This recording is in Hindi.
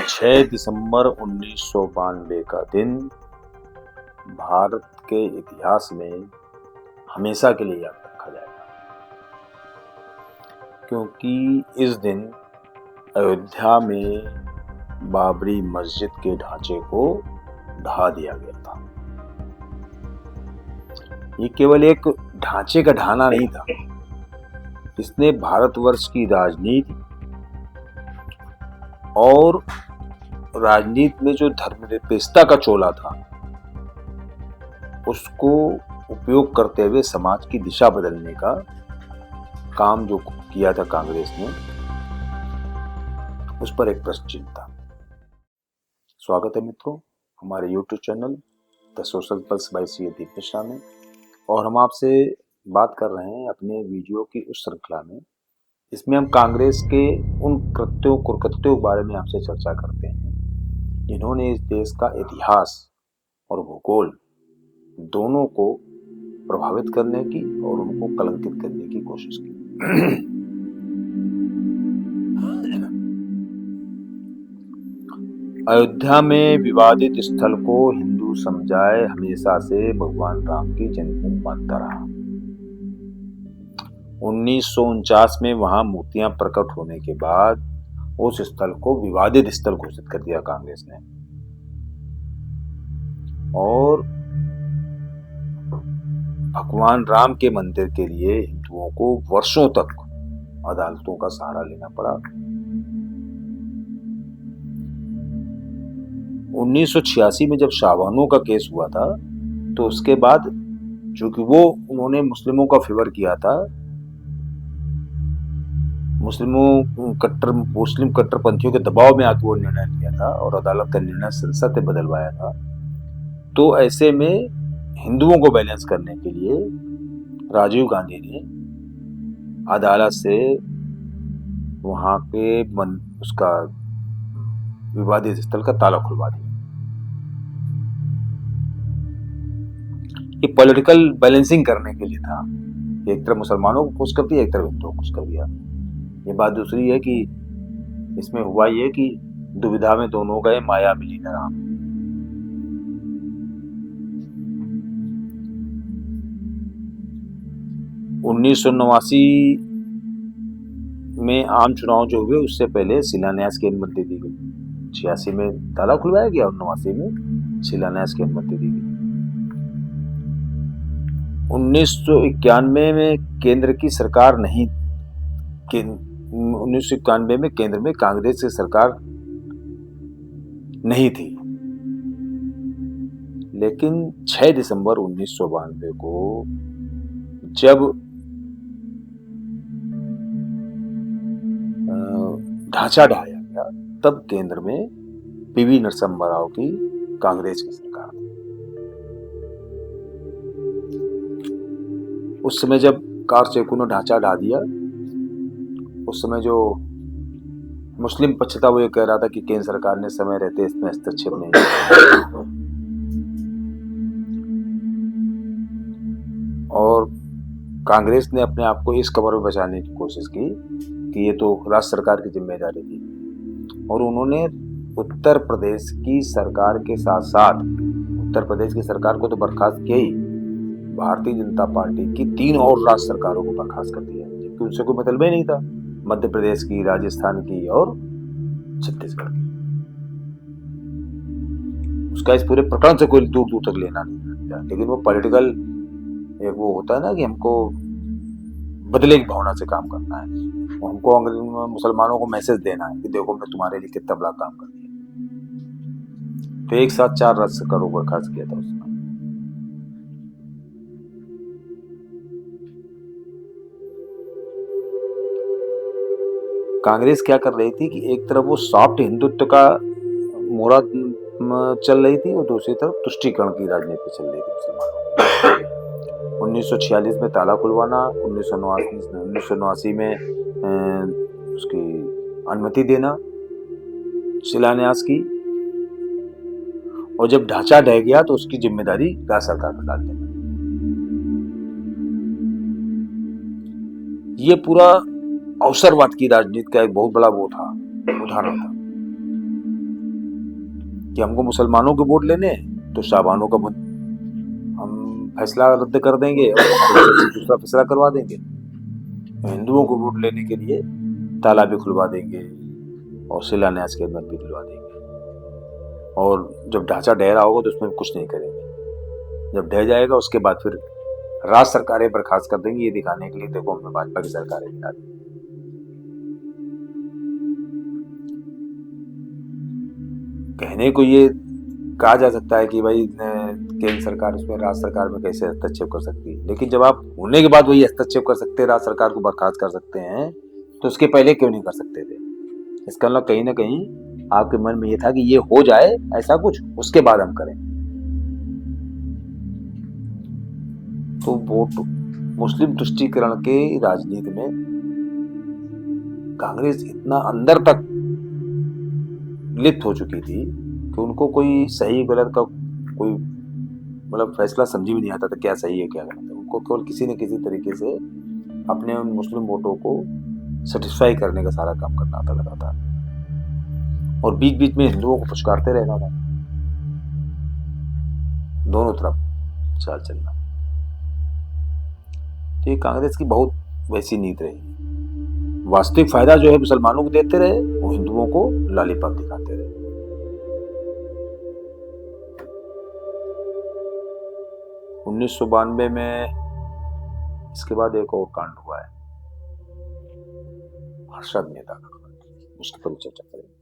6 दिसंबर 1992 का दिन भारत के इतिहास में हमेशा के लिए याद रखा जाएगा, क्योंकि इस दिन अयोध्या में बाबरी मस्जिद के ढांचे को ढा दिया गया था। ये केवल एक ढांचे का ढाना नहीं था, इसने भारतवर्ष की राजनीति और राजनीति में जो धर्मनिरपेक्षता का चोला था उसको उपयोग करते हुए समाज की दिशा बदलने का काम जो किया था कांग्रेस ने, उस पर एक प्रश्न चिन्ह था। स्वागत है मित्रों हमारे YouTube channel the social pulse by C Deep Mishra में, और हम आपसे बात कर रहे हैं अपने वीडियो की उस श्रृंखला में। इसमें हम कांग्रेस के उन कृत्यों कुकृत्यों के बारे में आपसे चर्चा करते हैं जिन्होंने इस देश का इतिहास और भूगोल दोनों को प्रभावित करने की और उनको कलंकित करने की कोशिश की। अयोध्या में विवादित स्थल को हिंदू समुदाय हमेशा से भगवान राम की जन्मभूमि मानता रहा। 1949 में वहां मूर्तियां प्रकट होने के बाद उस स्थल को विवादित स्थल घोषित कर दिया कांग्रेस ने, और भगवान राम के मंदिर के लिए हिंदुओं को वर्षों तक अदालतों का सहारा लेना पड़ा। 1986 में जब शाहबानो का केस हुआ था तो उसके बाद चूंकि वो उन्होंने मुस्लिमों का फेवर किया था, मुस्लिम कट्टरपंथियों के दबाव में आकर वो निर्णय लिया था और अदालत का निर्णय संसद से बदलवाया था, तो ऐसे में हिंदुओं को बैलेंस करने के लिए राजीव गांधी ने अदालत से वहां के उसका विवादित स्थल का ताला खुलवा दिया। ये पॉलिटिकल बैलेंसिंग करने के लिए था, एक तरफ मुसलमानों को खुश कर दिया, एक तरफ हिंदुओं को खुश कर दिया। ये बात दूसरी है कि इसमें हुआ ये कि दुविधा में दोनों गए, माया मिली न राम। उन्नीस में आम चुनाव जो हुए उससे पहले शिलान्यास की अनुमति दी गई। 86 में ताला खुलवाया गया और 89 में शिलान्यास की अनुमति दी गई। 1991 में केंद्र की सरकार नहीं, 1991 में केंद्र में कांग्रेस की सरकार नहीं थी, लेकिन 6 दिसंबर 1992 को जब ढांचा ढाया गया तब केंद्र में पीवी नरसिम्हा राव की कांग्रेस की सरकार थी। उस समय जब कारसेकू ने ढांचा ढा दिया, उस समय जो मुस्लिम पक्ष था वो ये कह रहा था कि केंद्र सरकार ने समय रहते इसमें हस्तक्षेप नहीं किया, और कांग्रेस ने अपने आप को इस खबर में बचाने की कोशिश की कि ये तो राज्य सरकार की जिम्मेदारी थी, और उन्होंने उत्तर प्रदेश की सरकार के साथ साथ उत्तर प्रदेश की सरकार को तो बर्खास्त किया ही, भारतीय जनता पार्टी की 3 और राज्य सरकारों को बर्खास्त कर दिया, जबकि उनसे कोई मतलब ही नहीं था, मध्य प्रदेश की, राजस्थान की और छत्तीसगढ़ की। उसका इस पूरे प्रकरण से कोई दूर दूर तक लेना नहीं था, लेकिन वो पॉलिटिकल एक वो होता है ना कि हमको बदले की भावना से काम करना है, हमको मुसलमानों को मैसेज देना है कि देखो मैं तुम्हारे लिए कितना बड़ा काम कर दिया। तो एक साथ 4 राज्य सरकारों को बर्खास्त किया था उसने। कांग्रेस क्या कर रही थी कि एक तरफ वो सॉफ्ट हिंदुत्व का मोहरा चल रही थी और दूसरी तरफ तुष्टीकरण की राजनीति चल रही थी मुसलमानों। 1946 में ताला खुलवाना, 1989 में उसकी अनुमति देना शिलान्यास की, और जब ढांचा ढह गया तो उसकी जिम्मेदारी राज्य सरकार पर डाल देना। ये पूरा अवसरवाद की राजनीति का एक बहुत बड़ा वो था, उदाहरण था। कि हमको मुसलमानों के वोट लेने हैं तो शाहबानों का हम फैसला रद्द कर देंगे और दूसरा फैसला करवा देंगे। हिंदुओं को वोट लेने के लिए ताला भी खुलवा देंगे और शिलान्यास के अंदर भी दिलवा देंगे। और जब ढांचा ढह रहा होगा तो उसमें कुछ नहीं करेंगे। जब ढह जाएगा उसके बाद फिर राज सरकारें बर्खास्त कर देंगे, ये दिखाने के लिए देखो हमने भाजपा की सरकारें गिरा दी। कहने को ये कहा जा सकता है कि भाई केंद्र सरकार उसमें राज्य सरकार में कैसे हस्तक्षेप कर सकती है, लेकिन जब आप होने के बाद वही हस्तक्षेप कर सकते हैं, राज्य सरकार को बर्खास्त कर सकते हैं, तो उसके पहले क्यों नहीं कर सकते थे? इसका मतलब कहीं ना कहीं आपके मन में ये था कि ये हो जाए ऐसा कुछ, उसके बाद हम करें। तो वोट मुस्लिम तुष्टीकरण के राजनीति में कांग्रेस इतना अंदर तक लिप्त हो चुकी थी कि उनको कोई सही गलत का कोई मतलब फैसला समझ में नहीं आता था, क्या सही है क्या गलत है। उनको केवल किसी न किसी तरीके से अपने उन मुस्लिम वोटों को सेटिस्फाई करने का सारा काम करना आता लगा था और बीच बीच में हिंदुओं को पुचकारते रहना था। दोनों तरफ चाल चलना। तो ये कांग्रेस की बहुत वैसी नीति रही। वास्तविक फायदा जो है मुसलमानों को देते रहे, वो हिंदुओं को लॉलीपॉप दिखाते रहे। 1992 में इसके बाद एक और कांड हुआ है, हर्षद मेहता का कांड, उसके पर चर्चा करेंगे।